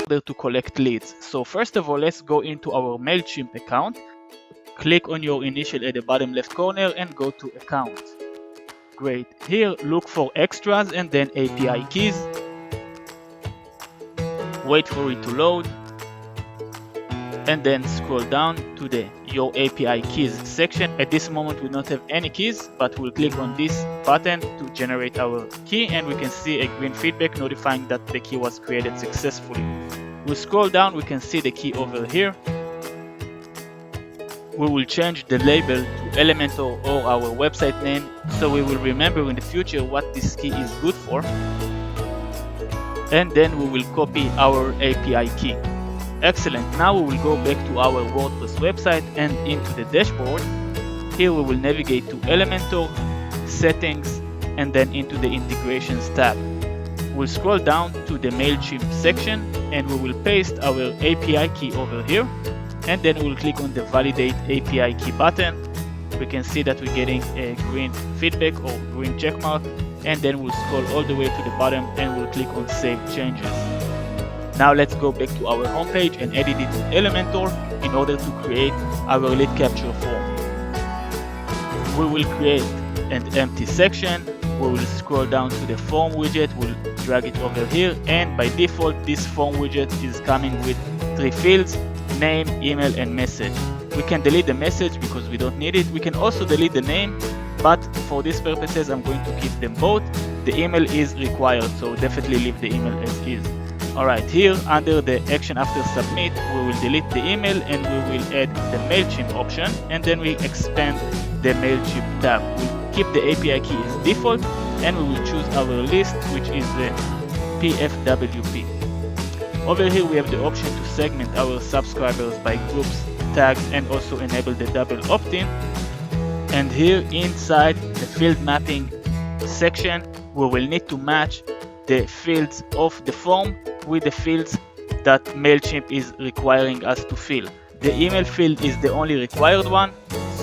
order to collect leads. So first of all, let's go into our MailChimp account. Click on your initial at the bottom left corner and go to account. Great. Here look for extras and then API keys. Wait for it to load. And then scroll down to the Your API Keys section. At this moment we don't have any keys, but we'll click on this button to generate our key, and we can see a green feedback notifying that the key was created successfully. We scroll down, we can see the key over here. We will change the label to Elementor or our website name, so we will remember in the future what this key is good for. And then we will copy our API key. Excellent. Now we will go back to our WordPress website and into the dashboard. Here we will navigate to Elementor, Settings, and then into the Integrations tab. We'll scroll down to the MailChimp section and we will paste our API key over here, and then we'll click on the Validate API Key button. We can see that we're getting a green feedback or green check mark, and then we'll scroll all the way to the bottom and we'll click on Save Changes. Now let's go back to our homepage and edit it to Elementor in order to create our lead capture form. We will create an empty section. We will scroll down to the form widget. We'll drag it over here, and by default this form widget is coming with 3 fields: name, email, and message. We can delete the message because we don't need it. We can also delete the name, but for these purposes I'm going to keep them both. The email is required, so definitely leave the email as is. Alright, here under the action after submit, we will delete the email and we will add the MailChimp option, and then we expand the MailChimp tab. We'll keep the API key as default, and we will choose our list, which is the PFWP. Over here we have the option to segment our subscribers by groups, tags, and also enable the double opt-in. And here inside the field mapping section, we will need to match the fields of the form with the fields that MailChimp is requiring us to fill. The email field is the only required one,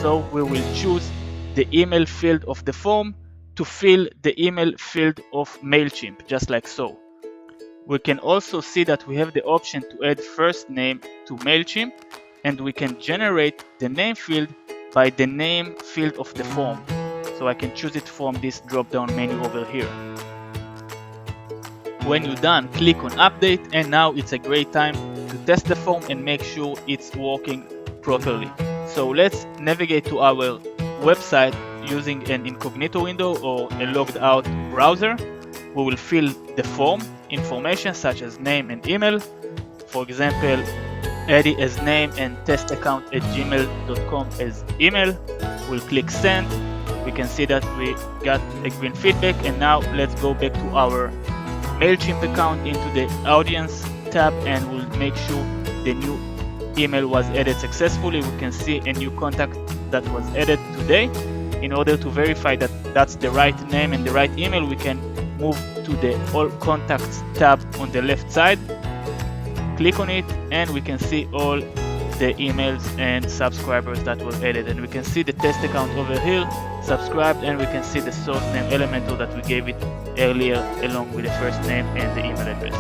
so we will choose the email field of the form to fill the email field of MailChimp, just like so. We can also see that we have the option to add first name to MailChimp, and we can generate the name field by the name field of the form. So I can choose it from this drop-down menu over here. When you're done, click on update, and now it's a great time to test the form and make sure it's working properly. So let's navigate to our website using an incognito window or a logged out browser. We will fill the form information such as name and email. For example, add it as name and testaccount@gmail.com as email. We'll click send. We can see that we got a green feedback, and now let's go back to our MailChimp account into the audience tab, and we'll make sure the new email was added successfully. We can see a new contact that was added today. In order to verify that that's the right name and the right email, we can move to the All Contacts tab on the left side. Click on it, and we can see all the emails and subscribers that were added, and we can see the test account over here subscribed, and we can see the source name Elementor that we gave it earlier along with the first name and the email address.